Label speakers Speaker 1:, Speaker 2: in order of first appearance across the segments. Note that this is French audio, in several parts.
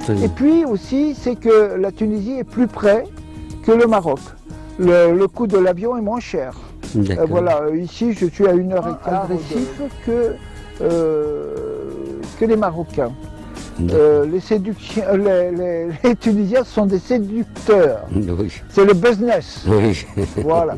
Speaker 1: Et puis aussi, c'est que la Tunisie est plus près que le Maroc. Le coût de l'avion est moins cher. Voilà, ici je suis à 1h15 agressif que les Marocains. Les Tunisiens sont des séducteurs.
Speaker 2: Oui.
Speaker 1: C'est le business.
Speaker 2: Oui.
Speaker 1: Voilà.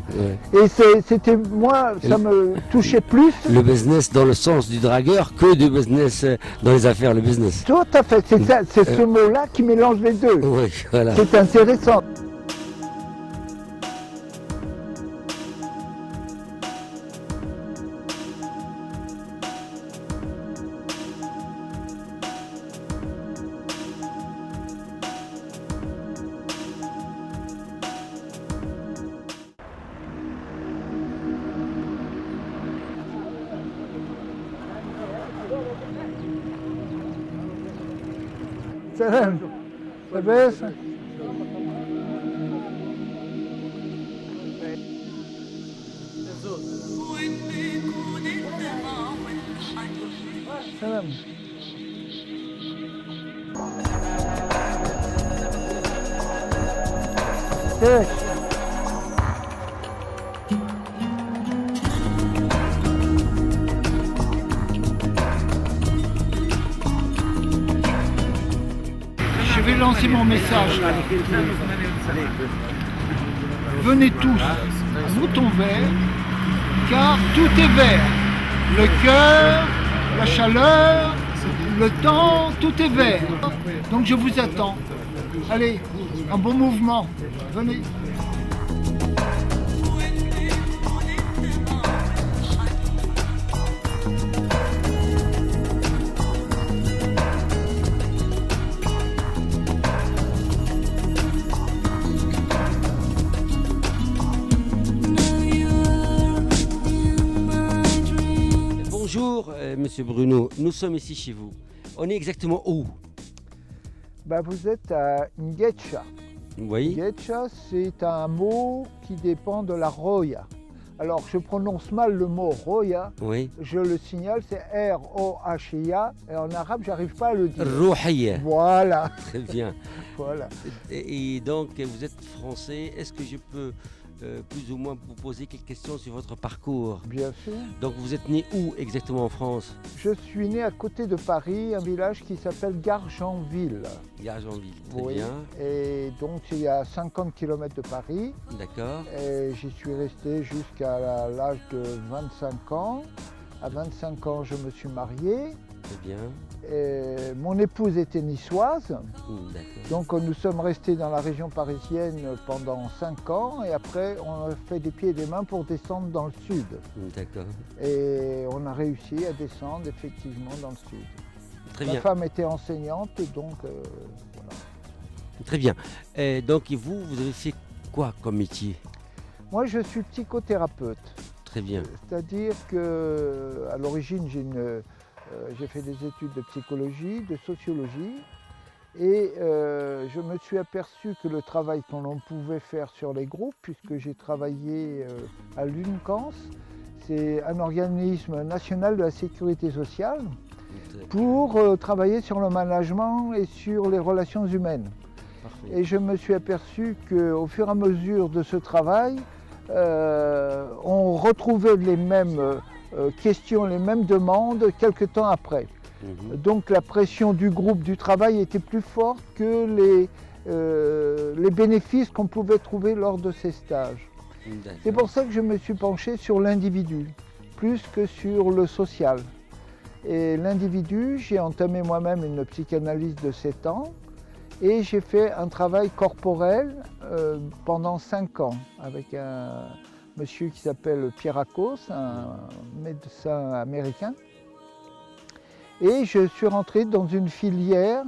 Speaker 1: Et c'était moi, ça me touchait plus.
Speaker 2: Le business dans le sens du dragueur que du business dans les affaires, le business.
Speaker 1: Tout à fait, c'est ça, c'est ce mot-là qui mélange les deux.
Speaker 2: Oui, voilà.
Speaker 1: C'est intéressant. سلام لاباس سلام كيفك Je vais lancer mon message. Venez tous à Mouton Vert, car tout est vert. Le cœur, la chaleur, le temps, tout est vert. Donc je vous attends. Allez, un bon mouvement. Venez.
Speaker 2: Bonjour, Monsieur Bruno. Nous sommes ici chez vous. On est exactement où?
Speaker 1: Vous êtes à Nguetcha.
Speaker 2: Oui.
Speaker 1: Nguetcha, c'est un mot qui dépend de la Roya. Alors, je prononce mal le mot Roya.
Speaker 2: Oui.
Speaker 1: Je le signale, c'est R-O-H-I-A. Et en arabe, j'arrive pas à le dire.
Speaker 2: Rouhiya.
Speaker 1: Voilà.
Speaker 2: Très bien.
Speaker 1: Voilà.
Speaker 2: Et donc, vous êtes français. Est-ce que je peux plus ou moins vous poser quelques questions sur votre parcours?
Speaker 1: Bien sûr.
Speaker 2: Donc, vous êtes né où exactement en France?
Speaker 1: Je suis né à côté de Paris, un village qui s'appelle Gargenville.
Speaker 2: Gargenville, très
Speaker 1: Oui.
Speaker 2: bien.
Speaker 1: Et donc, il y a 50 km de Paris.
Speaker 2: D'accord.
Speaker 1: Et j'y suis resté jusqu'à l'âge de 25 ans. À 25 ans, je me suis marié.
Speaker 2: Très bien.
Speaker 1: Et mon épouse était niçoise.
Speaker 2: D'accord.
Speaker 1: Donc nous sommes restés dans la région parisienne pendant 5 ans et après on a fait des pieds et des mains pour descendre dans le sud.
Speaker 2: D'accord.
Speaker 1: Et on a réussi à descendre effectivement dans le sud.
Speaker 2: Très
Speaker 1: Ma
Speaker 2: bien.
Speaker 1: femme était enseignante, donc voilà.
Speaker 2: Très bien. Et donc, et vous avez fait quoi comme métier?
Speaker 1: Moi je suis psychothérapeute.
Speaker 2: Très bien.
Speaker 1: C'est-à-dire qu'à l'origine j'ai fait des études de psychologie, de sociologie. Et je me suis aperçu que le travail que l'on pouvait faire sur les groupes, puisque j'ai travaillé à l'UNCANS, c'est un organisme national de la sécurité sociale, pour travailler sur le management et sur les relations humaines. Parfait. Et je me suis aperçu qu'au fur et à mesure de ce travail, on retrouvait les mêmes questions, les mêmes demandes quelque temps après. Donc la pression du groupe, du travail était plus forte que les bénéfices qu'on pouvait trouver lors de ces stages. C'est pour ça que je me suis penché sur l'individu, plus que sur le social. Et l'individu, j'ai entamé moi-même une psychanalyse de 7 ans et j'ai fait un travail corporel pendant 5 ans avec un monsieur qui s'appelle Pierre Akos, un médecin américain. Et je suis rentré dans une filière,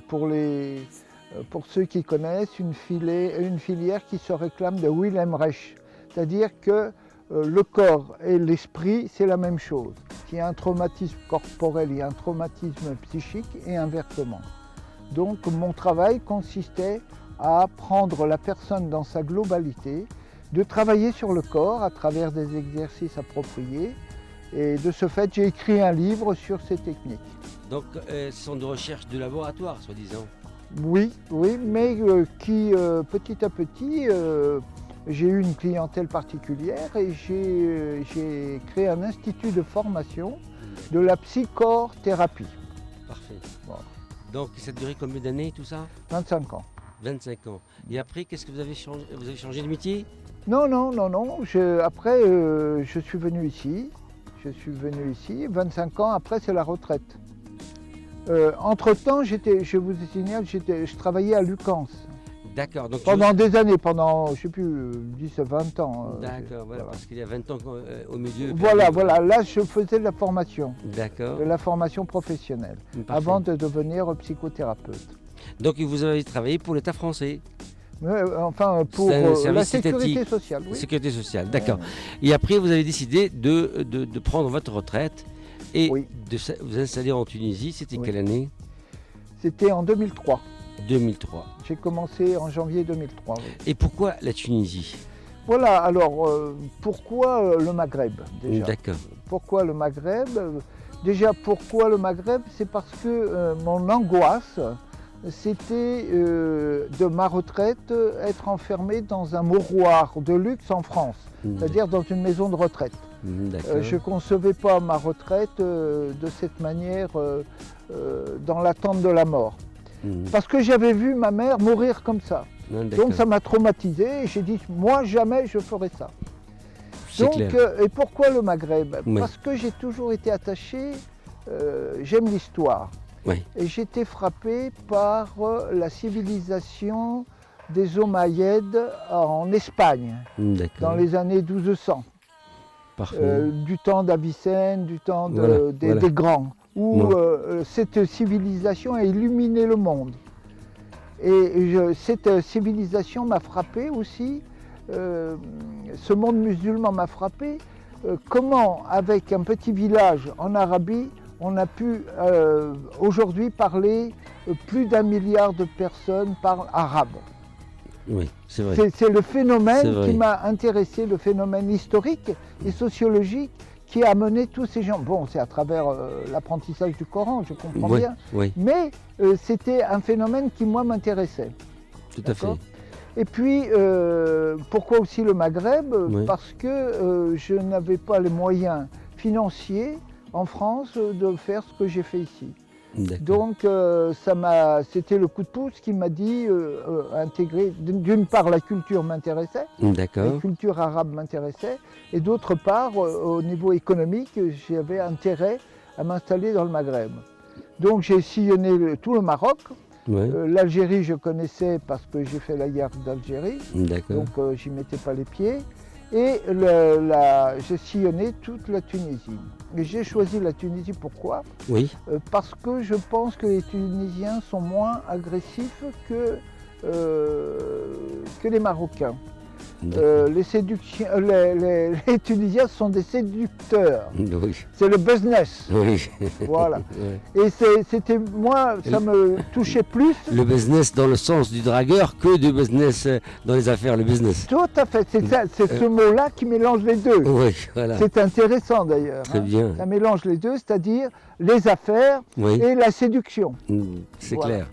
Speaker 1: pour ceux qui connaissent, une filière qui se réclame de Wilhelm Reich. C'est-à-dire que le corps et l'esprit, c'est la même chose. S'il y a un traumatisme corporel, il y a un traumatisme psychique et inversement. Donc mon travail consistait à prendre la personne dans sa globalité, de travailler sur le corps à travers des exercices appropriés. Et de ce fait, j'ai écrit un livre sur ces techniques.
Speaker 2: Donc, ce sont des recherches de laboratoire, soi-disant.
Speaker 1: Oui, oui, mais qui petit à petit, j'ai eu une clientèle particulière et j'ai créé un institut de formation de la psychothérapie.
Speaker 2: Parfait.
Speaker 1: Voilà.
Speaker 2: Donc, ça a duré combien d'années, tout ça?
Speaker 1: 25 ans.
Speaker 2: 25 ans. Et après, qu'est-ce que vous avez changé? Vous avez changé de métier?
Speaker 1: Non, non, non, non. Après, je suis venu ici. 25 ans après, c'est la retraite. Entre-temps, je vous signale, je travaillais à Lucans.
Speaker 2: D'accord. Donc
Speaker 1: Pendant des années, pendant, je ne sais plus, 10 à 20 ans.
Speaker 2: D'accord, voilà, parce qu'il y a 20 ans au milieu.
Speaker 1: Voilà, voilà. Là, je faisais de la formation.
Speaker 2: D'accord.
Speaker 1: De la formation professionnelle.
Speaker 2: Parfait.
Speaker 1: Avant de devenir psychothérapeute.
Speaker 2: Donc, vous avez travaillé pour l'État français?
Speaker 1: Enfin, pour la sécurité sociale. Oui.
Speaker 2: Sécurité sociale, d'accord. Et après, vous avez décidé de prendre votre retraite et de vous installer en Tunisie. C'était quelle année?
Speaker 1: C'était en 2003.
Speaker 2: 2003.
Speaker 1: J'ai commencé en janvier 2003. Oui.
Speaker 2: Et pourquoi la Tunisie?
Speaker 1: Voilà, alors pourquoi le Maghreb déjà?
Speaker 2: D'accord.
Speaker 1: Pourquoi le Maghreb? Déjà, pourquoi le Maghreb? C'est parce que mon angoisse, c'était de ma retraite être enfermé dans un mouroir de luxe en France, c'est-à-dire dans une maison de retraite. Je ne concevais pas ma retraite de cette manière dans l'attente de la mort. Parce que j'avais vu ma mère mourir comme ça. Donc ça m'a traumatisé et j'ai dit, moi jamais je ferai ça. Donc, et pourquoi le Maghreb? Parce que j'ai toujours été attaché, j'aime l'histoire.
Speaker 2: Oui.
Speaker 1: Et j'étais frappé par la civilisation des Omeyyades en Espagne, dans les années 1200. Du temps d'Avicenne, du temps des grands, où cette civilisation a illuminé le monde. Et cette civilisation m'a frappé aussi, ce monde musulman m'a frappé, comment avec un petit village en Arabie, on a pu aujourd'hui parler, plus d'1 milliard de personnes parlent arabe.
Speaker 2: Oui, c'est vrai.
Speaker 1: C'est le phénomène qui m'a intéressé, le phénomène historique et sociologique qui a amené tous ces gens. Bon, c'est à travers l'apprentissage du Coran, je comprends bien, mais c'était un phénomène qui, moi, m'intéressait.
Speaker 2: Tout à fait.
Speaker 1: Et puis, pourquoi aussi le Maghreb? Parce que je n'avais pas les moyens financiers en France de faire ce que j'ai fait ici. Donc c'était le coup de pouce qui m'a dit intégrer, d'une part la culture m'intéressait, la culture arabe m'intéressait, et d'autre part au niveau économique j'avais intérêt à m'installer dans le Maghreb. Donc j'ai sillonné tout le Maroc. L'Algérie je connaissais parce que j'ai fait la guerre d'Algérie, donc j'y mettais pas les pieds. Et j'ai sillonné toute la Tunisie. Et j'ai choisi la Tunisie, pourquoi? Parce que je pense que les Tunisiens sont moins agressifs que les Marocains. Les Tunisiens sont des séducteurs. C'est le business. Voilà. Et c'était moi, ça me touchait plus.
Speaker 2: Le business dans le sens du dragueur que du business dans les affaires, le business.
Speaker 1: Tout à fait. C'est ce mot-là qui mélange les deux.
Speaker 2: Voilà.
Speaker 1: C'est intéressant d'ailleurs.
Speaker 2: Très bien.
Speaker 1: Ça mélange les deux, c'est-à-dire les affaires et la séduction.
Speaker 2: C'est clair.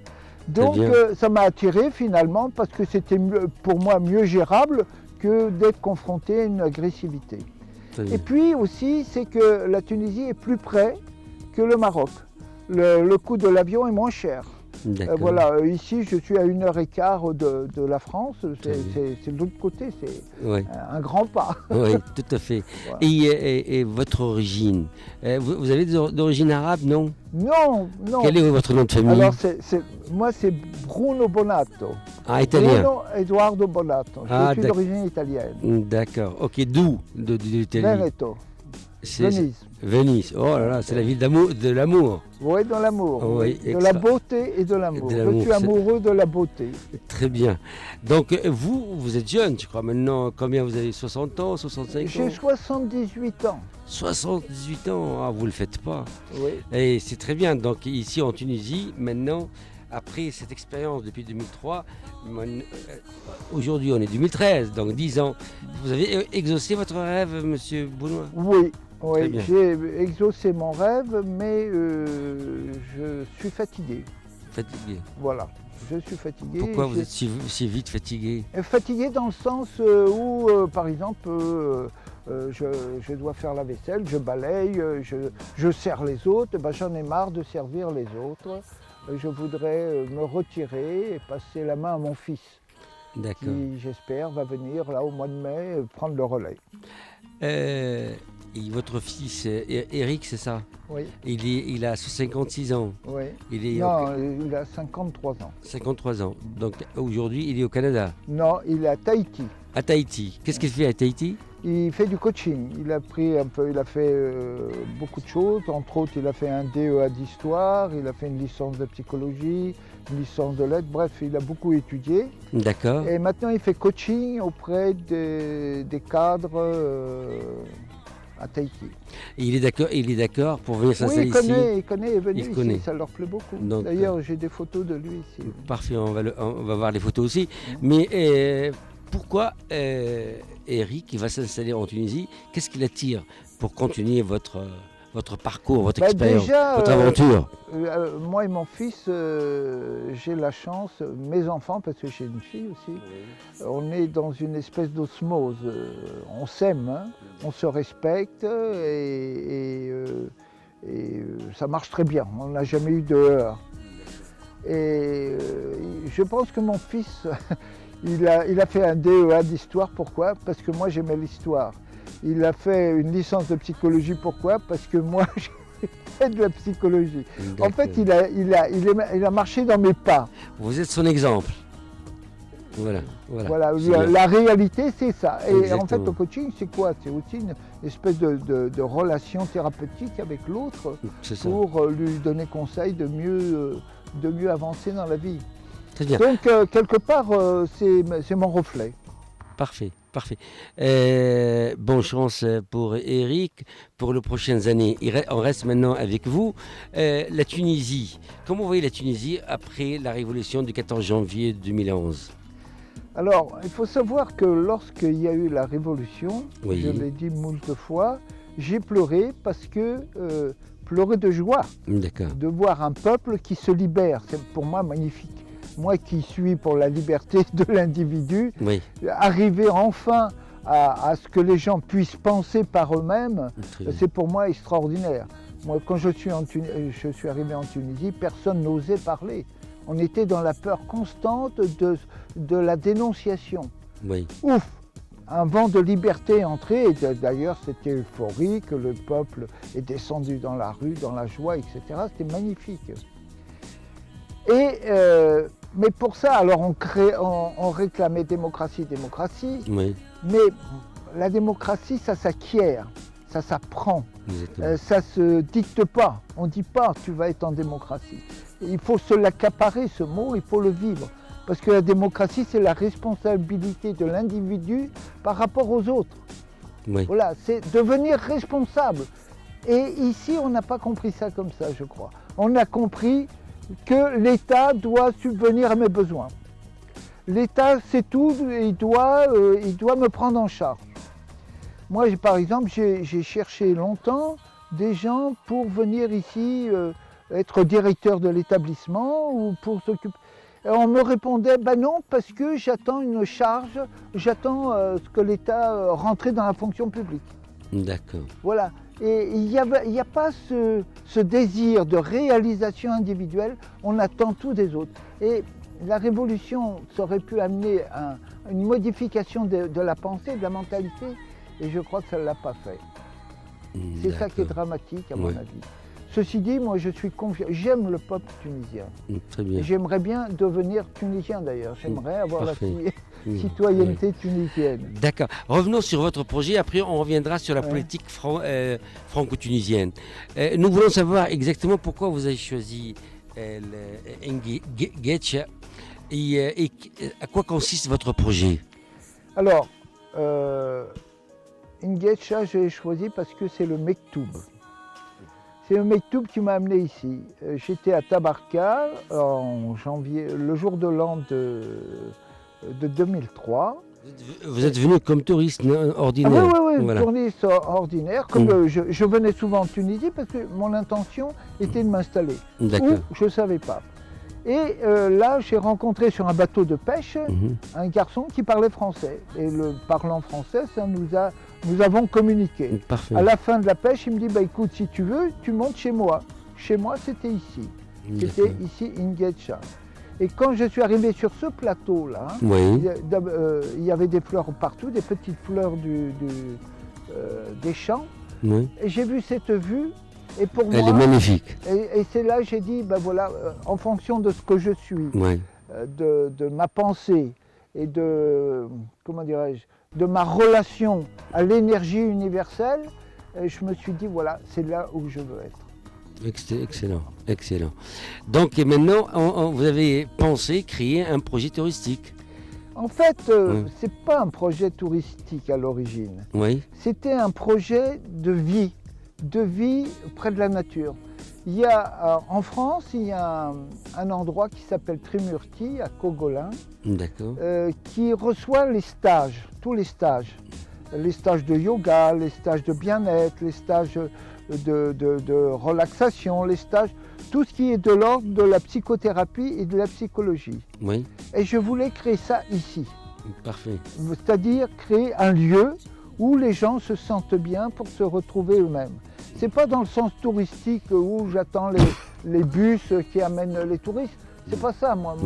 Speaker 1: Donc ça m'a attiré finalement parce que c'était pour moi mieux gérable que d'être confronté à une agressivité. Et puis aussi, c'est que la Tunisie est plus près que le Maroc. Le coût de l'avion est moins cher. Voilà, ici je suis à 1h15 de la France, c'est de l'autre côté, c'est un grand pas.
Speaker 2: Oui, tout à fait. Voilà. Et votre origine, vous avez d'origine arabe, non?
Speaker 1: Non, non.
Speaker 2: Quel est votre nom de famille?
Speaker 1: Alors moi c'est Bruno Bonato.
Speaker 2: Ah, italien.
Speaker 1: Bruno Eduardo Bonato, je suis d'origine italienne.
Speaker 2: D'accord, ok, d'où de l'Italie?
Speaker 1: Veneto. Venise.
Speaker 2: Venise, oh là là, c'est la ville de l'amour.
Speaker 1: Oui, de l'amour, de la beauté et de l'amour. Je suis amoureux de la beauté.
Speaker 2: Très bien. Donc vous êtes jeune, je crois maintenant, combien vous avez, 60 ans, 65 ans?
Speaker 1: J'ai 78 ans.
Speaker 2: 78 ans, vous ne le faites pas. Et c'est très bien, donc ici en Tunisie, maintenant, après cette expérience depuis 2003, aujourd'hui on est 2013, donc 10 ans, vous avez exaucé votre rêve, monsieur Bounois?
Speaker 1: Oui. Oui, j'ai exaucé mon rêve, mais je suis fatigué.
Speaker 2: Fatigué.
Speaker 1: Voilà, je suis fatigué.
Speaker 2: Pourquoi vous êtes si vite fatigué?
Speaker 1: Fatigué dans le sens où, par exemple, je dois faire la vaisselle, je balaye, je sers les autres, ben, j'en ai marre de servir les autres. Je voudrais me retirer et passer la main à mon fils, qui, j'espère, va venir là au mois de mai prendre le relais.
Speaker 2: Et votre fils, Eric, c'est ça?
Speaker 1: Oui.
Speaker 2: Il a 56 ans.
Speaker 1: Oui. Il a 53 ans.
Speaker 2: 53 ans. Donc aujourd'hui, il est au Canada?
Speaker 1: Non, il est à Tahiti.
Speaker 2: À Tahiti. Qu'est-ce qu'il fait à Tahiti?
Speaker 1: Il fait du coaching. Il a pris un peu, il a fait beaucoup de choses. Entre autres, il a fait un DEA d'histoire, il a fait une licence de psychologie, une licence de lettres. Bref, il a beaucoup étudié.
Speaker 2: D'accord.
Speaker 1: Et maintenant, il fait coaching auprès des cadres à Tahiti.
Speaker 2: Et il est d'accord pour venir s'installer ici?
Speaker 1: Oui, il connaît, il est venu ici, ça leur plaît beaucoup. D'ailleurs, j'ai des photos de lui ici.
Speaker 2: Parfait, on va voir les photos aussi. Mais pourquoi Eric va s'installer en Tunisie? Qu'est-ce qui l'attire pour continuer votre parcours, votre expérience, votre aventure?
Speaker 1: Moi et mon fils, j'ai la chance, mes enfants, parce que j'ai une fille aussi, on est dans une espèce d'osmose. On s'aime, hein, on se respecte et ça marche très bien. On n'a jamais eu de heurts. Et je pense que mon fils, il a fait un DEA d'histoire. Pourquoi? Parce que moi j'aimais l'histoire. Il a fait une licence de psychologie. Pourquoi? Parce que moi j'ai fait de la psychologie. En fait, il a marché dans mes pas.
Speaker 2: Vous êtes son exemple. Voilà.
Speaker 1: La réalité, c'est ça. Et exactement. En fait, le coaching, c'est quoi? C'est aussi une espèce de relation thérapeutique avec l'autre pour lui donner conseil de mieux avancer dans la vie.
Speaker 2: Très bien.
Speaker 1: Donc, quelque part, c'est mon reflet.
Speaker 2: Parfait. Bonne chance pour Eric pour les prochaines années. On reste maintenant avec vous. La Tunisie. Comment vous voyez la Tunisie après la révolution du 14 janvier 2011?
Speaker 1: Alors, il faut savoir que lorsqu'il y a eu la révolution, je l'ai dit moult fois, j'ai pleuré parce que pleurer de joie, de voir un peuple qui se libère, c'est pour moi magnifique. Moi qui suis pour la liberté de l'individu, arriver enfin à ce que les gens puissent penser par eux-mêmes, c'est pour moi extraordinaire. Moi, quand je suis arrivé en Tunisie, personne n'osait parler. On était dans la peur constante de la dénonciation. Ouf! Un vent de liberté est entré, et d'ailleurs c'était euphorique, le peuple est descendu dans la rue, dans la joie, etc. C'était magnifique. Mais pour ça, alors on réclamait démocratie, mais la démocratie, ça s'acquiert, ça s'apprend, ça se dicte pas. On ne dit pas tu vas être en démocratie. Il faut se l'accaparer, ce mot, il faut le vivre. Parce que la démocratie, c'est la responsabilité de l'individu par rapport aux autres. Voilà, c'est devenir responsable. Et ici, on n'a pas compris ça comme ça, je crois. On a compris que l'État doit subvenir à mes besoins. L'État, c'est tout, il doit me prendre en charge. Moi, par exemple, j'ai cherché longtemps des gens pour venir ici être directeur de l'établissement ou pour s'occuper. On me répondait, non, parce que j'attends une charge, j'attends que l'État rentre dans la fonction publique.
Speaker 2: D'accord.
Speaker 1: Voilà. Et il n'y a pas ce désir de réalisation individuelle, on attend tout des autres. Et la révolution, ça aurait pu amener une modification de la pensée, de la mentalité, et je crois que ça ne l'a pas fait. C'est ça qui est dramatique, à mon avis. Ceci dit, moi je suis confiant, j'aime le peuple tunisien.
Speaker 2: Très bien.
Speaker 1: J'aimerais bien devenir tunisien d'ailleurs, j'aimerais avoir la citoyenneté tunisienne.
Speaker 2: D'accord. Revenons sur votre projet, après on reviendra sur la politique franco-tunisienne. Nous voulons savoir exactement pourquoi vous avez choisi Nguetcha et à quoi consiste votre projet.
Speaker 1: Alors, Nguetcha, j'ai choisi parce que c'est le Mektoub. C'est le Mektoub qui m'a amené ici. J'étais à Tabarka en janvier, le jour de l'an de 2003.
Speaker 2: Vous êtes venu comme touriste ordinaire?
Speaker 1: Oui, une
Speaker 2: Voilà.
Speaker 1: touriste ordinaire, comme je venais souvent en Tunisie parce que mon intention était de m'installer.
Speaker 2: D'accord.
Speaker 1: Où je ne savais pas. Et là, j'ai rencontré sur un bateau de pêche un garçon qui parlait français. Et le parlant français, nous avons communiqué.
Speaker 2: Parfait.
Speaker 1: À la fin de la pêche, il me dit, bah, écoute, si tu veux, tu montes chez moi. Chez moi, c'était ici. C'était
Speaker 2: D'accord.
Speaker 1: ici, Ingetcha. Et quand je suis arrivé sur ce plateau-là,
Speaker 2: Oui.
Speaker 1: il y avait des fleurs partout, des petites fleurs des champs.
Speaker 2: Oui.
Speaker 1: Et j'ai vu cette vue. Et pour
Speaker 2: Elle
Speaker 1: moi,
Speaker 2: est magnifique.
Speaker 1: et c'est là que j'ai dit, ben voilà, en fonction de ce que je suis,
Speaker 2: Oui.
Speaker 1: de ma pensée et de, comment dirais-je, de ma relation à l'énergie universelle, je me suis dit, voilà, c'est là où je veux être.
Speaker 2: Excellent, excellent. Donc et maintenant, vous avez pensé créer un projet touristique.
Speaker 1: En fait, c'est pas un projet touristique à l'origine.
Speaker 2: Oui.
Speaker 1: C'était un projet de vie près de la nature. Il y a, en France, il y a un endroit qui s'appelle Trimurti, à Cogolin,
Speaker 2: D'accord.
Speaker 1: qui reçoit les stages, tous les stages. Les stages de yoga, les stages de bien-être, les stages de relaxation, les stages, tout ce qui est de l'ordre de la psychothérapie et de la psychologie.
Speaker 2: Oui.
Speaker 1: Et je voulais créer ça ici.
Speaker 2: Parfait.
Speaker 1: C'est-à-dire créer un lieu où les gens se sentent bien pour se retrouver eux-mêmes. C'est pas dans le sens touristique où j'attends les bus qui amènent les touristes. C'est pas ça, moi,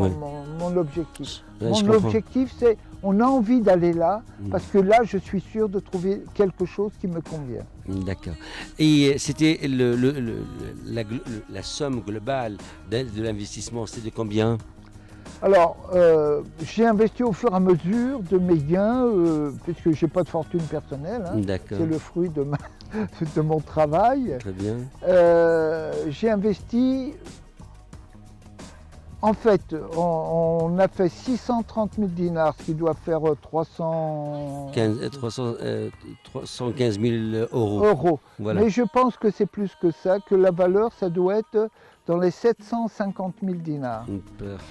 Speaker 1: mon objectif.
Speaker 2: Ouais,
Speaker 1: Mon objectif, c'est on a envie d'aller là parce que là, je suis sûr de trouver quelque chose qui me convient.
Speaker 2: D'accord. Et c'était la somme globale de l'investissement, c'était de combien?
Speaker 1: Alors, j'ai investi au fur et à mesure de mes gains, puisque je n'ai pas de fortune personnelle. Hein.
Speaker 2: D'accord.
Speaker 1: C'est le fruit de mon travail.
Speaker 2: Très bien.
Speaker 1: J'ai investi. En fait, on a fait 630 000 dinars, ce qui doit faire
Speaker 2: 315 000 euros. Voilà.
Speaker 1: Mais je pense que c'est plus que ça, que la valeur, ça doit être dans les 750 000 dinars.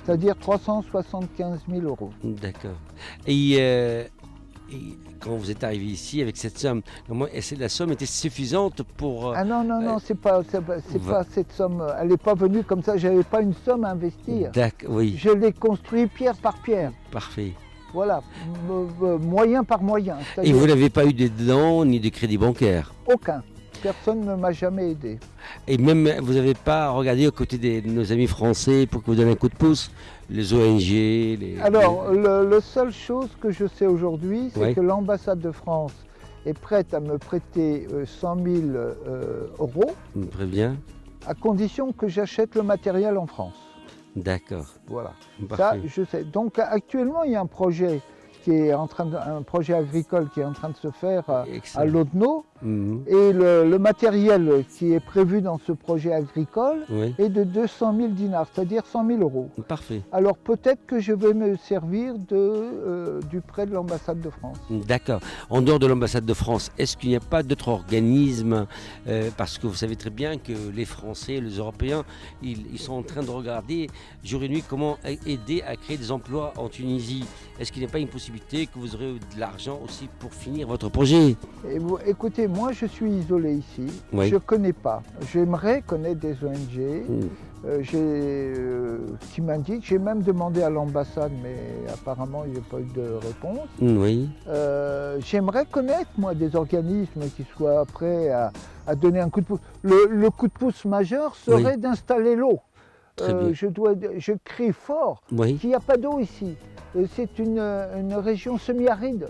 Speaker 1: C'est-à-dire 375 000 euros.
Speaker 2: D'accord. Et quand vous êtes arrivé ici avec cette somme, la somme était suffisante pour...
Speaker 1: Ah non, c'est pas cette somme. Elle n'est pas venue comme ça, je n'avais pas une somme à investir.
Speaker 2: D'accord, oui.
Speaker 1: Je l'ai construit pierre par pierre.
Speaker 2: Parfait.
Speaker 1: Voilà, moyen par moyen.
Speaker 2: Et vous n'avez pas eu de dons ni de crédit bancaire?
Speaker 1: Aucun. Personne ne m'a jamais aidé.
Speaker 2: Et même, vous n'avez pas regardé aux côtés de nos amis français pour que vous donniez un coup de pouce? Les ONG,
Speaker 1: Alors, la seule chose que je sais aujourd'hui, c'est que l'ambassade de France est prête à me prêter 100 000 euros.
Speaker 2: Très bien.
Speaker 1: À condition que j'achète le matériel en France.
Speaker 2: D'accord.
Speaker 1: Voilà.
Speaker 2: Parfait.
Speaker 1: Ça, je sais. Donc, actuellement, il y a un projet un projet agricole qui est en train de se faire à Lodno. Et le matériel qui est prévu dans ce projet agricole est de 200 000 dinars, c'est-à-dire 100 000 euros.
Speaker 2: Parfait.
Speaker 1: Alors peut-être que je vais me servir du prêt de l'ambassade de France.
Speaker 2: D'accord. En dehors de l'ambassade de France, est-ce qu'il n'y a pas d'autres organismes parce que vous savez très bien que les Français, les Européens, ils sont en train de regarder jour et nuit comment aider à créer des emplois en Tunisie. Est-ce qu'il n'y a pas une possibilité que vous aurez de l'argent aussi pour finir votre projet?
Speaker 1: Écoutez, moi je suis isolé ici, je ne connais pas. J'aimerais connaître des ONG qui m'indiquent. J'ai même demandé à l'ambassade, mais apparemment il n'y a pas eu de réponse.
Speaker 2: Oui.
Speaker 1: J'aimerais connaître, moi, des organismes qui soient prêts à donner un coup de pouce. Le coup de pouce majeur serait d'installer l'eau. Je crie fort qu'il n'y a pas d'eau ici. C'est une région semi-aride.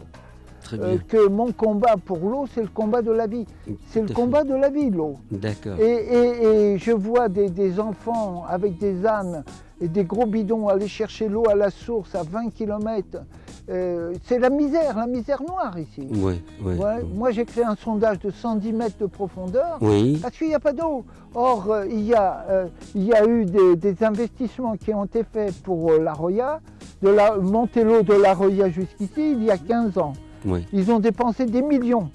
Speaker 1: Que mon combat pour l'eau, c'est le combat de la vie. C'est le combat de la vie, l'eau.
Speaker 2: D'accord.
Speaker 1: Et je vois des enfants avec des ânes et des gros bidons aller chercher l'eau à la source à 20 km. C'est la misère noire ici. Moi, j'ai créé un sondage de 110 mètres de profondeur parce qu'il n'y a pas d'eau. Or, il y a eu des investissements qui ont été faits pour la Roya, monter l'eau de la Roya jusqu'ici, il y a 15 ans. Ils ont dépensé des millions.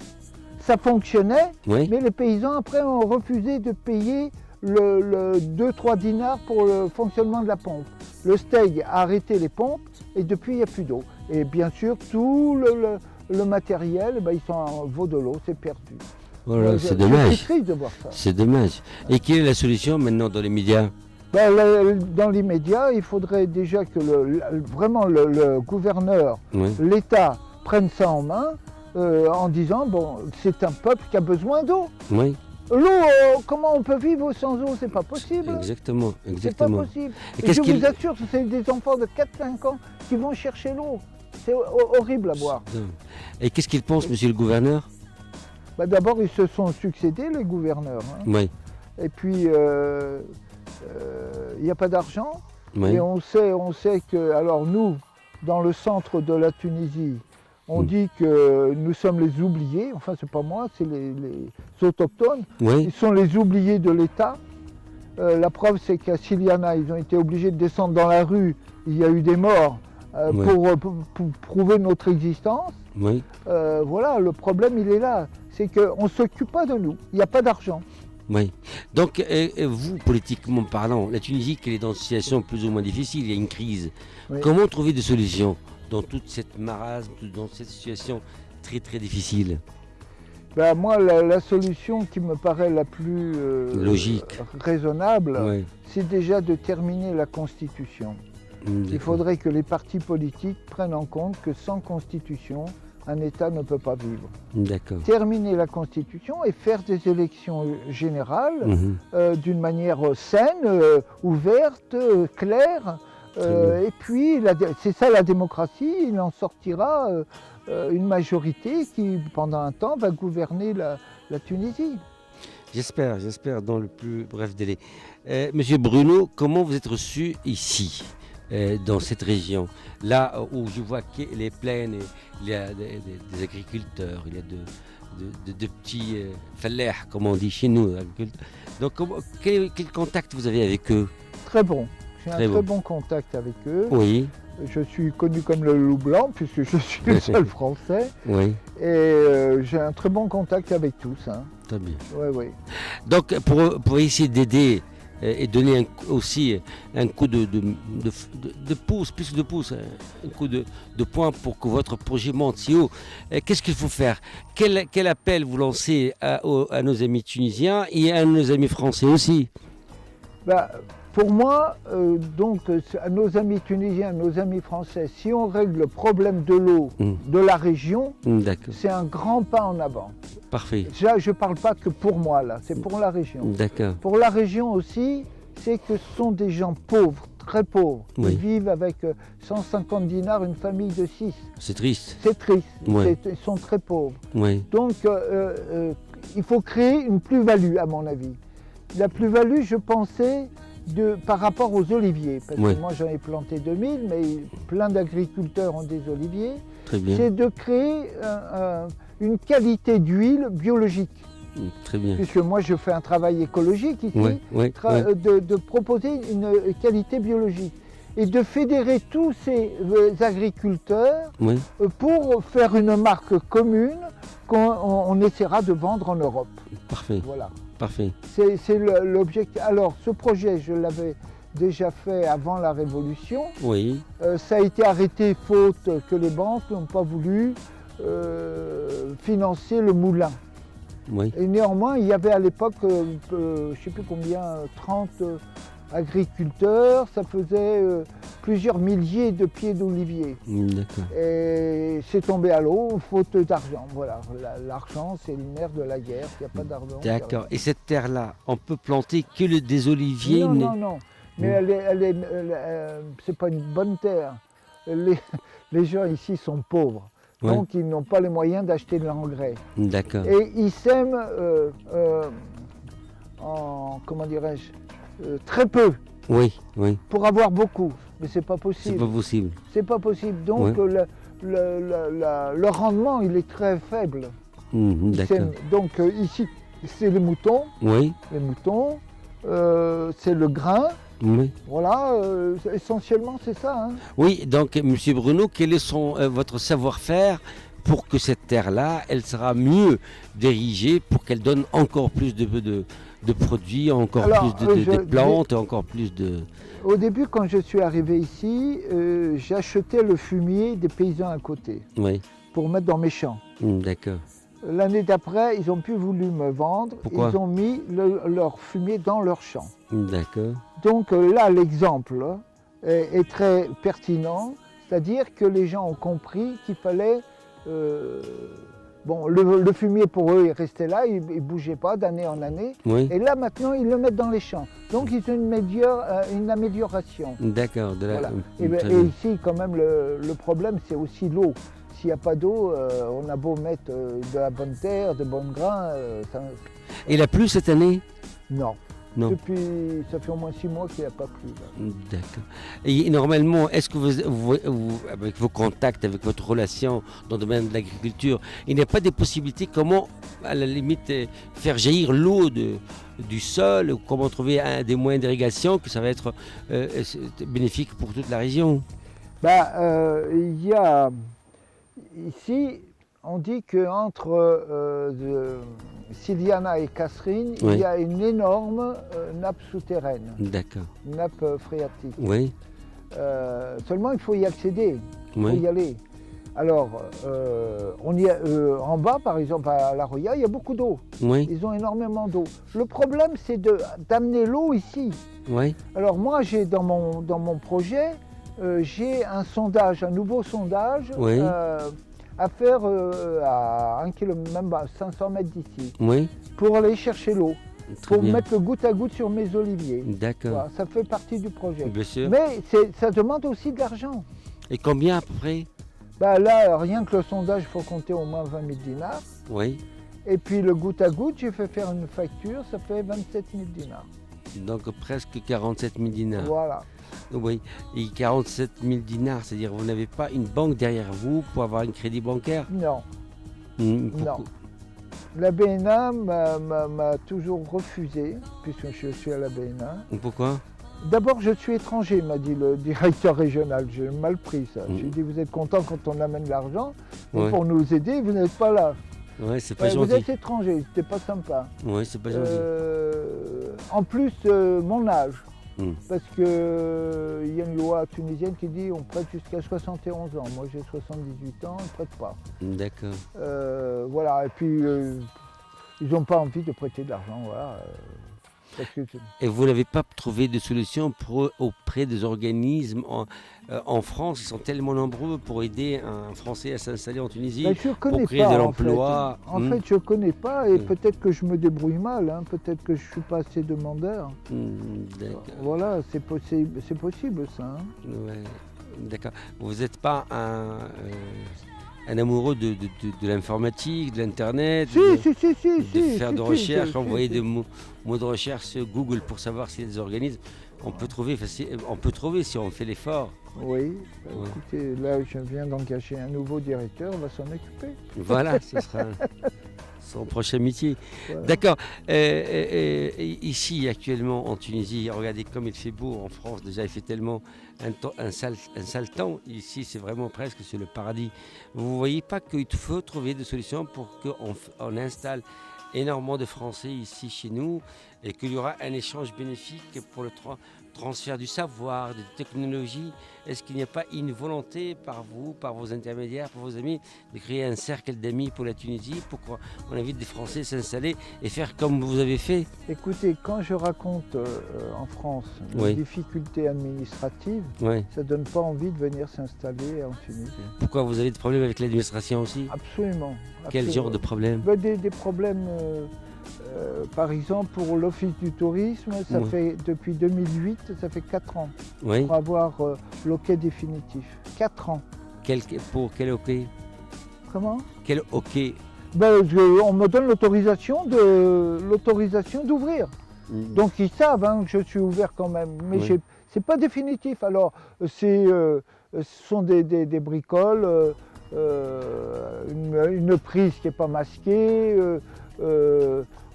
Speaker 1: Ça fonctionnait, mais les paysans après ont refusé de payer le 2-3 dinars pour le fonctionnement de la pompe. Le STEG a arrêté les pompes et depuis il n'y a plus d'eau. Et bien sûr, tout le matériel, ben, ils sont en veau de l'eau, c'est perdu.
Speaker 2: Voilà, c'est
Speaker 1: Je
Speaker 2: dommage.
Speaker 1: suis triste de voir ça.
Speaker 2: C'est dommage. Et quelle est la solution maintenant dans les médias?
Speaker 1: Ben, dans l'immédiat, il faudrait déjà que vraiment le gouverneur,
Speaker 2: Oui,
Speaker 1: l'État prenne ça en main en disant, bon, c'est un peuple qui a besoin d'eau.
Speaker 2: oui,
Speaker 1: L'eau, comment on peut vivre sans eau? C'est pas possible.
Speaker 2: exactement,
Speaker 1: C'est pas
Speaker 2: exactement.
Speaker 1: possible.
Speaker 2: Et
Speaker 1: Et
Speaker 2: qu'est-ce
Speaker 1: je
Speaker 2: qu'il-
Speaker 1: vous assure, c'est des enfants de 4-5 ans qui vont chercher l'eau. C'est horrible à boire.
Speaker 2: Et qu'est-ce qu'il pense, monsieur le gouverneur?
Speaker 1: Bah, d'abord, ils se sont succédés, les gouverneurs. Hein.
Speaker 2: Oui,
Speaker 1: Et puis, il n'y a pas d'argent.
Speaker 2: oui,
Speaker 1: Et on sait que, alors nous, dans le centre de la Tunisie, on dit que nous sommes les oubliés. Enfin, c'est pas moi, c'est les autochtones.
Speaker 2: oui,
Speaker 1: Ils sont les oubliés de l'État. La preuve, c'est qu'à Siliana, ils ont été obligés de descendre dans la rue. Il y a eu des morts
Speaker 2: Ouais.
Speaker 1: pour prouver notre existence.
Speaker 2: oui.
Speaker 1: Voilà, le problème, il est là. C'est qu'on ne s'occupe pas de nous. Il n'y a pas d'argent.
Speaker 2: Oui. Donc, vous, politiquement parlant, la Tunisie, qui est dans une situation plus ou moins difficile, il y a une crise.
Speaker 1: Oui.
Speaker 2: Comment trouver des solutions dans toute cette marasme, dans cette situation très très difficile?
Speaker 1: Ben, moi, la solution qui me paraît la plus
Speaker 2: Logique.
Speaker 1: raisonnable,
Speaker 2: Oui.
Speaker 1: c'est déjà de terminer la Constitution. Il faudrait que les partis politiques prennent en compte que sans Constitution, un État ne peut pas vivre.
Speaker 2: D'accord.
Speaker 1: Terminer la Constitution et faire des élections générales
Speaker 2: Mhm.
Speaker 1: d'une manière saine, ouverte, claire.
Speaker 2: bien.
Speaker 1: Et puis, c'est ça la démocratie, il en sortira une majorité qui, pendant un temps, va gouverner la Tunisie.
Speaker 2: J'espère dans le plus bref délai. Monsieur Bruno, comment vous êtes reçu ici, dans cette région? Là où je vois que les plaines, il y a des agriculteurs, il y a de petits fallah, comme on dit chez nous, agriculteurs. Donc, quel contact vous avez avec eux?
Speaker 1: Très bon. J'ai
Speaker 2: Très
Speaker 1: un
Speaker 2: bon.
Speaker 1: très bon contact avec eux.
Speaker 2: Oui,
Speaker 1: Je suis connu comme le loup blanc puisque je suis le seul français.
Speaker 2: oui,
Speaker 1: Et j'ai un très bon contact avec tous. Hein.
Speaker 2: très bien.
Speaker 1: Ouais, ouais.
Speaker 2: Donc, pour essayer d'aider et donner aussi un coup de pouce, plus de pouce, un coup de poing pour que votre projet monte si haut, qu'est-ce qu'il faut faire? Quel appel vous lancez à nos amis tunisiens et à nos amis français aussi?
Speaker 1: Bah, pour moi, à nos amis tunisiens, nos amis français, si on règle le problème de l'eau de la région,
Speaker 2: D'accord,
Speaker 1: c'est un grand pas en avant.
Speaker 2: parfait.
Speaker 1: Déjà, je ne parle pas que pour moi, là, c'est pour la région.
Speaker 2: D'accord,
Speaker 1: Pour la région aussi, c'est que ce sont des gens pauvres, très pauvres.
Speaker 2: Oui.
Speaker 1: Ils vivent avec 150 dinars, une famille de 6.
Speaker 2: c'est triste.
Speaker 1: C'est triste,
Speaker 2: Ouais.
Speaker 1: ils sont très pauvres.
Speaker 2: Oui,
Speaker 1: Donc, il faut créer une plus-value, à mon avis. La plus-value, je pensais, par rapport aux oliviers, parce
Speaker 2: Ouais.
Speaker 1: que moi j'en ai planté 2000, mais plein d'agriculteurs ont des oliviers,
Speaker 2: très bien,
Speaker 1: c'est de créer une qualité d'huile biologique.
Speaker 2: très bien.
Speaker 1: Puisque moi je fais un travail écologique ici,
Speaker 2: Oui, oui,
Speaker 1: de proposer une qualité biologique et de fédérer tous ces agriculteurs
Speaker 2: oui,
Speaker 1: pour faire une marque commune qu'on essaiera de vendre en Europe.
Speaker 2: parfait,
Speaker 1: Voilà.
Speaker 2: parfait.
Speaker 1: C'est l'objectif. Alors, ce projet, je l'avais déjà fait avant la Révolution.
Speaker 2: Oui,
Speaker 1: Ça a été arrêté faute que les banques n'ont pas voulu financer le moulin.
Speaker 2: oui,
Speaker 1: Et néanmoins, il y avait à l'époque, je ne sais plus combien, 30 agriculteurs. Ça faisait plusieurs milliers de pieds d'olivier.
Speaker 2: d'accord.
Speaker 1: Et c'est tombé à l'eau, faute d'argent. Voilà, l'argent, c'est le nerf de la guerre. Il n'y a pas d'argent.
Speaker 2: D'accord. Et cette terre-là, on peut planter que des oliviers?
Speaker 1: Non, non, non. Mais c'est pas une bonne terre. Les gens ici sont pauvres.
Speaker 2: Ouais.
Speaker 1: Donc ils n'ont pas les moyens d'acheter de l'engrais.
Speaker 2: D'accord.
Speaker 1: Et ils sèment comment dirais-je, très peu
Speaker 2: Oui, oui,
Speaker 1: pour avoir beaucoup. Mais c'est pas
Speaker 2: c'est
Speaker 1: possible.
Speaker 2: pas possible.
Speaker 1: C'est pas possible. Donc le rendement, il est très faible.
Speaker 2: D'accord.
Speaker 1: Donc ici, c'est les moutons.
Speaker 2: Oui,
Speaker 1: Les moutons, c'est le grain.
Speaker 2: oui.
Speaker 1: Voilà, essentiellement c'est ça. Hein.
Speaker 2: Oui, donc Monsieur Bruno, quel est votre savoir-faire pour que cette terre-là, elle sera mieux dirigée pour qu'elle donne encore plus de produits, encore
Speaker 1: Alors,
Speaker 2: plus de plantes, encore plus de...
Speaker 1: Au début, quand je suis arrivé ici, j'achetais le fumier des paysans à côté.
Speaker 2: Oui,
Speaker 1: pour mettre dans mes champs.
Speaker 2: D'accord.
Speaker 1: L'année d'après, ils n'ont plus voulu me vendre.
Speaker 2: Pourquoi?
Speaker 1: Ils ont mis leur fumier dans leur champ.
Speaker 2: D'accord.
Speaker 1: Donc là, l'exemple est très pertinent. C'est-à-dire que les gens ont compris qu'il fallait... bon, le fumier pour eux, il restait là, il ne bougeait pas d'année en année.
Speaker 2: Oui.
Speaker 1: Et là, maintenant, ils le mettent dans les champs. Donc, ils ont une amélioration.
Speaker 2: D'accord.
Speaker 1: Voilà. Et ici, quand même, le problème, c'est aussi l'eau. S'il n'y a pas d'eau, on a beau mettre de la bonne terre, de bons grains.
Speaker 2: Il a plu cette année?
Speaker 1: Non.
Speaker 2: Non.
Speaker 1: Depuis, ça fait au moins 6 mois qu'il n'y a pas plu.
Speaker 2: D'accord. Et normalement, est-ce que vous, avec vos contacts, avec votre relation dans le domaine de l'agriculture, il n'y a pas des possibilités comment, à la limite, faire jaillir l'eau du sol, ou comment trouver des moyens d'irrigation que ça va être bénéfique pour toute la région?
Speaker 1: Il y a ici, on dit qu'entre Siliana et Casserine,
Speaker 2: Oui.
Speaker 1: il y a une énorme nappe souterraine,
Speaker 2: D'accord.
Speaker 1: une nappe phréatique.
Speaker 2: Oui.
Speaker 1: Seulement, il faut y accéder, il faut
Speaker 2: Oui.
Speaker 1: y aller. Alors, en bas, par exemple, à La Roya, il y a beaucoup d'eau.
Speaker 2: Oui.
Speaker 1: Ils ont énormément d'eau. Le problème, c'est d'amener l'eau ici.
Speaker 2: Oui.
Speaker 1: Alors moi, j'ai dans mon projet, j'ai un sondage, un nouveau sondage.
Speaker 2: Oui.
Speaker 1: À faire à 1 km, même à 500 mètres d'ici,
Speaker 2: Oui.
Speaker 1: pour aller chercher l'eau,
Speaker 2: Très
Speaker 1: pour
Speaker 2: bien.
Speaker 1: mettre le goutte à goutte sur mes oliviers.
Speaker 2: D'accord.
Speaker 1: Voilà, ça fait partie du projet.
Speaker 2: Bien sûr.
Speaker 1: Mais ça demande aussi de l'argent.
Speaker 2: Et combien à peu près?
Speaker 1: Là, rien que le sondage, il faut compter au moins 20 000 dinars.
Speaker 2: Oui.
Speaker 1: Et puis le goutte à goutte, j'ai fait faire une facture, ça fait 27 000 dinars.
Speaker 2: Donc presque 47 000 dinars.
Speaker 1: Voilà.
Speaker 2: Oui, et 47 000 dinars, c'est-à-dire vous n'avez pas une banque derrière vous pour avoir un crédit bancaire?
Speaker 1: Non,
Speaker 2: Pourquoi?
Speaker 1: non. La BNA m'a toujours refusé, puisque je suis à la BNA.
Speaker 2: Pourquoi?
Speaker 1: D'abord, je suis étranger, m'a dit le directeur régional. J'ai mal pris ça. J'ai dit, vous êtes content quand on amène l'argent, mais
Speaker 2: Ouais.
Speaker 1: pour nous aider, vous n'êtes pas là.
Speaker 2: Ouais, c'est pas
Speaker 1: Vous
Speaker 2: gentil.
Speaker 1: êtes étranger, c'était pas sympa.
Speaker 2: Ouais, c'est pas gentil.
Speaker 1: En plus, mon âge,
Speaker 2: Mm.
Speaker 1: parce qu'il y a une loi tunisienne qui dit on prête jusqu'à 71 ans. Moi, j'ai 78 ans, on ne prête pas.
Speaker 2: D'accord.
Speaker 1: Voilà, et puis ils n'ont pas envie de prêter de l'argent, voilà. Parce que
Speaker 2: Et vous n'avez pas trouvé de solution auprès des organismes en France? Ils sont tellement nombreux pour aider un Français à s'installer en Tunisie,
Speaker 1: je ne connais
Speaker 2: pour créer
Speaker 1: pas,
Speaker 2: de l'emploi.
Speaker 1: En fait, je ne connais pas et peut-être que je me débrouille mal, hein, peut-être que je ne suis pas assez demandeur.
Speaker 2: D'accord.
Speaker 1: Voilà, c'est possible ça. Hein.
Speaker 2: Ouais. D'accord. Vous n'êtes pas un amoureux de l'informatique, de l'internet, de faire de recherche, envoyer des mots de recherche sur Google pour savoir s'il y a des organismes. On peut trouver si on fait l'effort.
Speaker 1: Oui, écoutez, là je viens d'engager un nouveau directeur, on va s'en occuper.
Speaker 2: Voilà, ce sera son prochain métier.
Speaker 1: Voilà.
Speaker 2: D'accord. Ici, actuellement, en Tunisie, regardez comme il fait beau. En France, déjà, il fait tellement un sale temps. Ici, c'est vraiment presque sur le paradis. Vous ne voyez pas qu'il faut trouver des solutions pour qu'on installe énormément de Français ici chez nous et qu'il y aura un échange bénéfique pour le transfert du savoir, de technologie. Est-ce qu'il n'y a pas une volonté par vous, par vos intermédiaires, par vos amis, de créer un cercle d'amis pour la Tunisie, pour qu'on invite des Français à s'installer et faire comme vous avez fait?
Speaker 1: Écoutez, quand je raconte en France les difficultés administratives, ça ne donne pas envie de venir s'installer en Tunisie.
Speaker 2: Pourquoi? Vous avez des problèmes avec l'administration aussi?
Speaker 1: Absolument.
Speaker 2: Quel genre de problème?
Speaker 1: Des problèmes, par exemple, pour l'Office du tourisme, ça fait depuis 2008, ça fait 4 ans pour avoir l'OK définitif. 4 ans.
Speaker 2: Pour quel OK?
Speaker 1: Comment?
Speaker 2: Quel OK?
Speaker 1: On me donne l'autorisation d'ouvrir. Donc ils savent hein, que je suis ouvert quand même, mais c'est pas définitif. Alors ce sont des bricoles, une prise qui n'est pas masquée,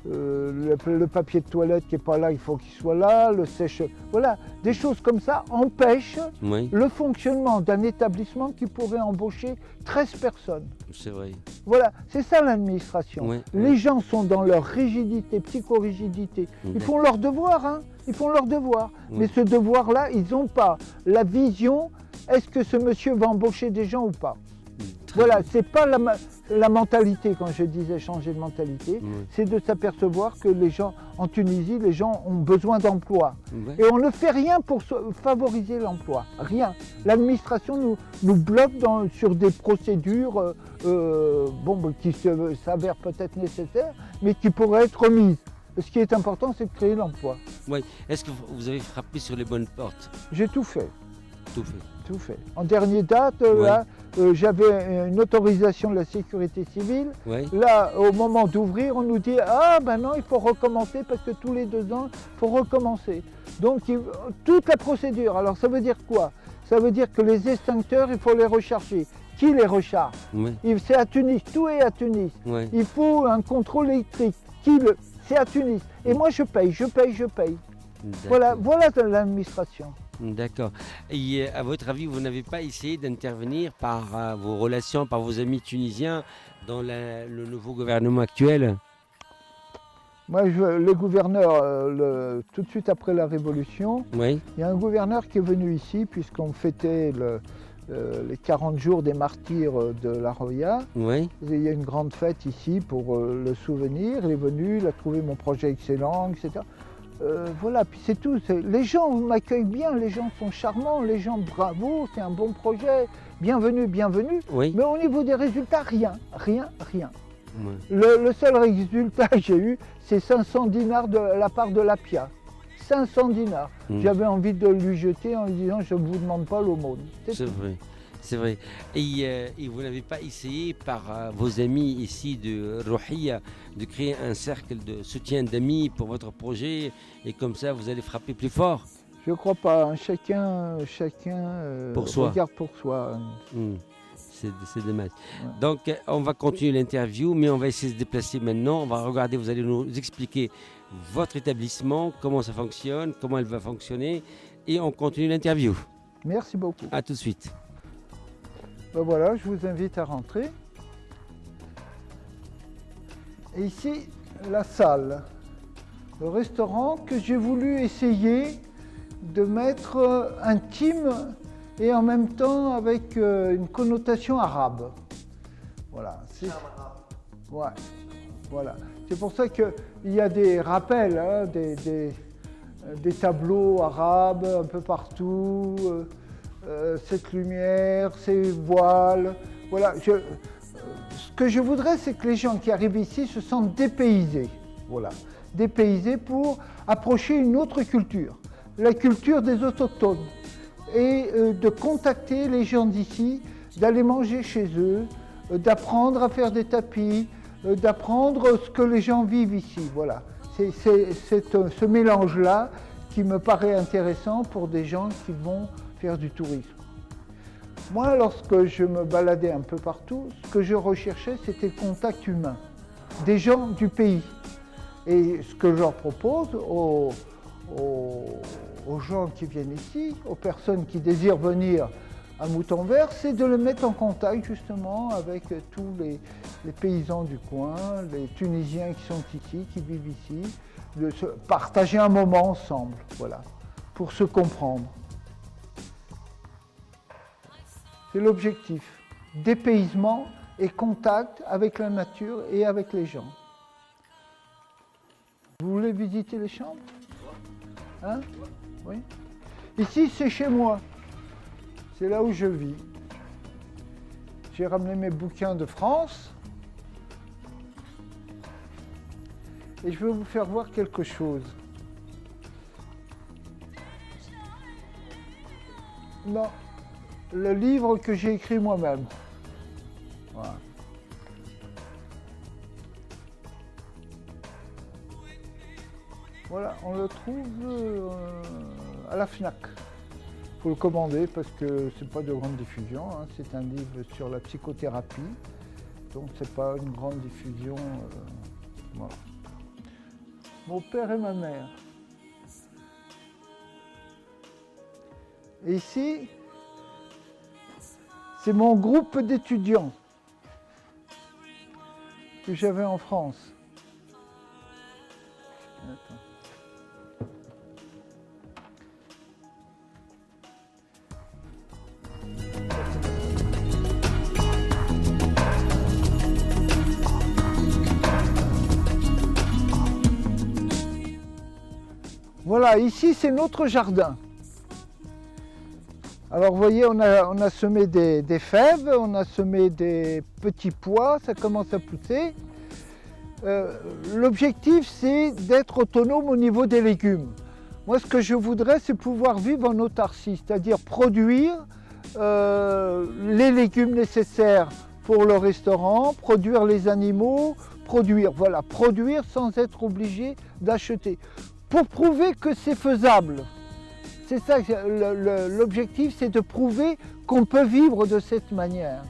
Speaker 1: le papier de toilette qui n'est pas là, il faut qu'il soit là, le sèche... Voilà, des choses comme ça empêchent le fonctionnement d'un établissement qui pourrait embaucher 13 personnes.
Speaker 2: C'est vrai.
Speaker 1: Voilà, c'est ça l'administration. Les gens sont dans leur rigidité, psychorigidité. Ils font leur devoir, hein. Ils font leur devoir. Mais ce devoir-là, ils n'ont pas la vision, est-ce que ce monsieur va embaucher des gens ou pas? Voilà, c'est pas la mentalité, quand je disais changer de mentalité, c'est de s'apercevoir que les gens, en Tunisie, les gens ont besoin d'emploi. Et on ne fait rien pour favoriser l'emploi, rien. L'administration nous bloque sur des procédures qui s'avèrent peut-être nécessaires, mais qui pourraient être remises. Ce qui est important, c'est de créer l'emploi.
Speaker 2: Oui. Est-ce que vous avez frappé sur les bonnes portes?
Speaker 1: J'ai tout fait.
Speaker 2: Tout fait.
Speaker 1: Tout fait. En dernière date, j'avais une autorisation de la sécurité civile.
Speaker 2: Oui.
Speaker 1: Là, au moment d'ouvrir, on nous dit « Ah, ben non, il faut recommencer parce que tous les 2 ans, il faut recommencer. » Donc, toute la procédure. Alors, ça veut dire quoi? Ça veut dire que les extincteurs, il faut les recharger. Qui les recharge? C'est à Tunis, tout est à Tunis. Il faut un contrôle électrique. C'est à Tunis. Et moi, je paye. Voilà l'administration.
Speaker 2: D'accord. Et à votre avis, vous n'avez pas essayé d'intervenir par vos relations, par vos amis tunisiens dans le nouveau gouvernement actuel?
Speaker 1: Moi, le gouverneur, tout de suite après la Révolution, il y a un gouverneur qui est venu ici, puisqu'on fêtait les 40 jours des martyrs de la Roya. Il y a une grande fête ici pour le souvenir. Il est venu, il a trouvé mon projet excellent, etc. Voilà, puis c'est tout. Les gens m'accueillent bien, les gens sont charmants, les gens bravo, c'est un bon projet, bienvenue. Mais au niveau des résultats, rien. Le seul résultat que j'ai eu, c'est 500 dinars de la part de l'APIA. 500 dinars. J'avais envie de lui jeter en lui disant je ne vous demande pas l'aumône.
Speaker 2: C'est vrai. Et vous n'avez pas essayé par vos amis ici de Rouhiya de créer un cercle de soutien d'amis pour votre projet et comme ça vous allez frapper plus fort?
Speaker 1: Je ne crois pas. Chacun regarde pour soi.
Speaker 2: C'est dommage. Donc on va continuer l'interview, mais on va essayer de se déplacer maintenant. On va regarder, vous allez nous expliquer votre établissement, comment ça fonctionne, comment elle va fonctionner et on continue l'interview.
Speaker 1: Merci beaucoup.
Speaker 2: À tout de suite.
Speaker 1: Ben voilà, je vous invite à rentrer. Et ici, la salle, le restaurant que j'ai voulu essayer de mettre intime et en même temps avec une connotation arabe. Voilà. Ouais, voilà. C'est pour ça qu'il y a des rappels, hein, des tableaux arabes un peu partout. Cette lumière, ces voiles, voilà. Ce que je voudrais, c'est que les gens qui arrivent ici se sentent dépaysés, voilà, dépaysés pour approcher une autre culture, la culture des autochtones, et de contacter les gens d'ici, d'aller manger chez eux, d'apprendre à faire des tapis, d'apprendre ce que les gens vivent ici, voilà. C'est ce mélange-là qui me paraît intéressant pour des gens qui vont faire du tourisme. Moi, lorsque je me baladais un peu partout, ce que je recherchais, c'était le contact humain, des gens du pays. Et ce que je leur propose aux gens qui viennent ici, aux personnes qui désirent venir à Mouton-Vert, c'est de les mettre en contact justement avec tous les paysans du coin, les Tunisiens qui sont ici, qui vivent ici, de partager un moment ensemble, voilà, pour se comprendre. C'est l'objectif, dépaysement et contact avec la nature et avec les gens. Vous voulez visiter les chambres? Hein? Oui. Ici, c'est chez moi. C'est là où je vis. J'ai ramené mes bouquins de France. Et je vais vous faire voir quelque chose. Non. Le livre que j'ai écrit moi-même. Voilà. Voilà, on le trouve à la FNAC. Il faut le commander parce que c'est pas de grande diffusion. Hein. C'est un livre sur la psychothérapie. Donc c'est pas une grande diffusion. Voilà. Mon père et ma mère. Et ici, c'est mon groupe d'étudiants que j'avais en France. Attends. voilà, ici c'est notre jardin. Alors vous voyez, on a semé des fèves, on a semé des petits pois, ça commence à pousser. L'objectif c'est d'être autonome au niveau des légumes. Moi ce que je voudrais c'est pouvoir vivre en autarcie, c'est-à-dire produire les légumes nécessaires pour le restaurant, produire les animaux, produire sans être obligé d'acheter. Pour prouver que c'est faisable. C'est ça, l'objectif c'est de prouver qu'on peut vivre de cette manière.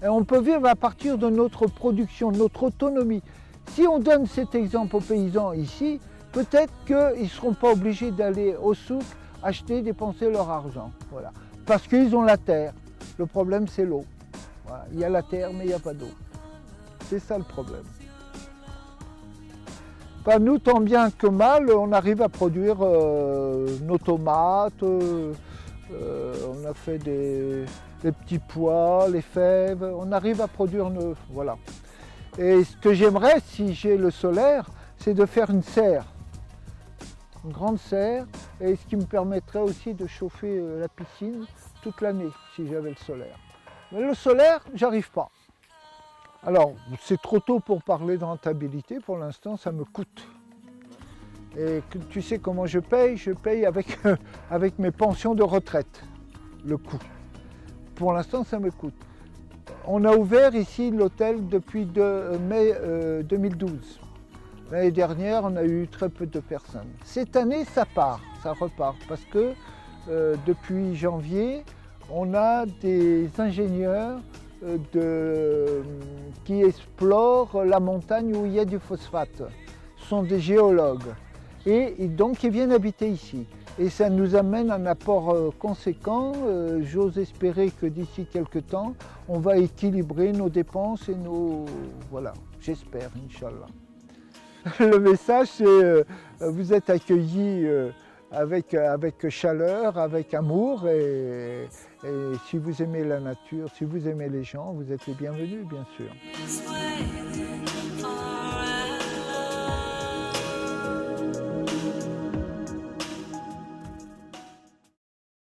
Speaker 1: Et on peut vivre à partir de notre production, de notre autonomie. Si on donne cet exemple aux paysans ici, peut-être qu'ils ne seront pas obligés d'aller au souk, acheter, dépenser leur argent. Voilà. Parce qu'ils ont la terre. Le problème c'est l'eau. Voilà. Il y a la terre mais il n'y a pas d'eau. C'est ça le problème. Enfin, nous, tant bien que mal, on arrive à produire nos tomates, on a fait des petits pois, les fèves, on arrive à produire nos... Voilà. Et ce que j'aimerais, si j'ai le solaire, c'est de faire une serre, une grande serre, et ce qui me permettrait aussi de chauffer la piscine toute l'année, si j'avais le solaire. Mais le solaire, j'arrive pas. Alors, c'est trop tôt pour parler de rentabilité, pour l'instant ça me coûte. Et tu sais comment je paye avec mes pensions de retraite, le coût. Pour l'instant ça me coûte. On a ouvert ici l'hôtel depuis mai 2012. L'année dernière, on a eu très peu de personnes. Cette année, ça repart, parce que depuis janvier, on a des ingénieurs qui explorent la montagne où il y a du phosphate. Ce sont des géologues et donc ils viennent habiter ici. Et ça nous amène un apport conséquent. J'ose espérer que d'ici quelques temps, on va équilibrer nos dépenses et nos... Voilà, j'espère, Inch'Allah. Le message, c'est vous êtes accueillis avec chaleur, avec amour, et si vous aimez la nature, si vous aimez les gens, vous êtes les bienvenus, bien sûr.